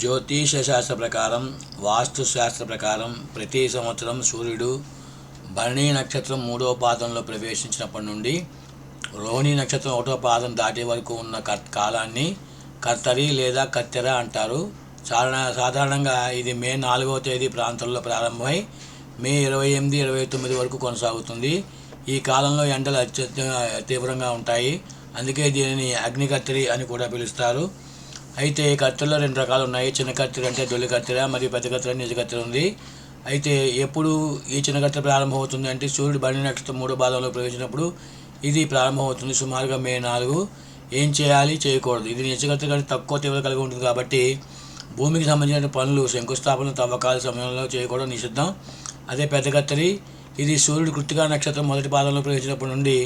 జ్యోతిష శాస్త్ర ప్రకారం, వాస్తు శాస్త్ర ప్రకారం ప్రతి సంవత్సరం సూర్యుడు భరణి నక్షత్రం 3వ పాదంలో ప్రవేశించినప్పటి నుండి రోహిణి నక్షత్రం 1వ పాదం దాటే వరకు ఉన్న కాలాన్ని కర్తరి లేదా కత్తెర అంటారు. సాధారణంగా ఇది మే 4వ తేదీ ప్రాంతంలో ప్రారంభమై మే 28, 29 వరకు కొనసాగుతుంది. ఈ కాలంలో ఎండలు అత్యంత తీవ్రంగా ఉంటాయి. అందుకే దీనిని అగ్ని కత్తెరి అని కూడా పిలుస్తారు. అయితే కత్తెరలో 2 రకాలు ఉన్నాయి. చిన్న కత్తెర అంటే దొల్లి కత్తెర, మరియు పెద్ద కత్తెర నిజ కత్తెర ఉంది. అయితే ఎప్పుడు ఈ చిన్న కత్తెర ప్రారంభమవుతుంది అంటే సూర్యుడు భరణి నక్షత్రం 3వ పాదంలో ప్రవేశించినప్పుడు ఇది ప్రారంభమవుతుంది, సుమారుగా మే 4. ఏం చేయాలి, చేయకూడదు. ఇది నిజ కత్తెర కంటే తక్కువ తీవ్రత కలిగి ఉంటుంది కాబట్టి భూమికి సంబంధించిన పనులు, శంకుస్థాపన, తవ్వకాల సమయంలో చేయకూడదు, నిషిద్ధం. అదే పెద్ద కత్తెరి, ఇది సూర్యుడు కృత్తికా నక్షత్రం 1వ పాదంలో ప్రవేశించినప్పటి నుండి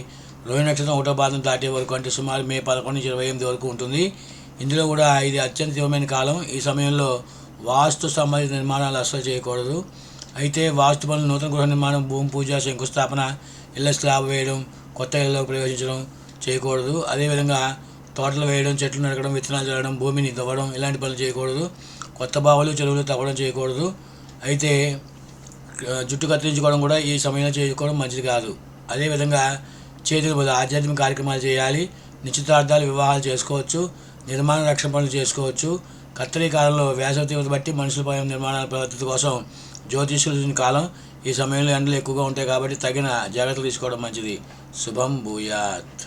రోహిణి నక్షత్రం 1వ పాదం దాటే వరకు, అంటే సుమారు మే 11 నుంచి 28 వరకు ఉంటుంది. ఇందులో కూడా ఇది అత్యంత తీవ్రమైన కాలం. ఈ సమయంలో వాస్తు సంబంధిత నిర్మాణాలు అస్సలు చేయకూడదు. అయితే వాస్తు పనులు, నూతన గృహ నిర్మాణం, భూమి పూజ, శంకుస్థాపన, ఇళ్ల స్లాబ్ వేయడం, కొత్త ఇళ్లలో ప్రవేశించడం చేయకూడదు. అదేవిధంగా తోటలు వేయడం, చెట్లు నరకడం, విత్తనాలు చల్లడం, భూమిని తవ్వడం ఇలాంటి పనులు చేయకూడదు. కొత్త బావులు, చెరువులు తవ్వడం చేయకూడదు. అయితే జుట్టు కత్తిరించుకోవడం కూడా ఈ సమయంలో చేసుకోవడం మంచిది కాదు. అదేవిధంగా చేతులు ఆధ్యాత్మిక కార్యక్రమాలు చేయాలి. నిశ్చితార్థాలు, వివాహాలు చేసుకోవచ్చు. నిర్మాణ రక్షణ పనులు చేసుకోవచ్చు. కత్తెరి కాలంలో వేసవి తీవ్రత బట్టి మనుషులపై నిర్మాణాల పద్ధతి కోసం జ్యోతిష్యుల కాలం. ఈ సమయంలో ఎండలు ఎక్కువగా ఉంటాయి కాబట్టి తగిన జాగ్రత్తలు తీసుకోవడం మంచిది. శుభం భూయాత్.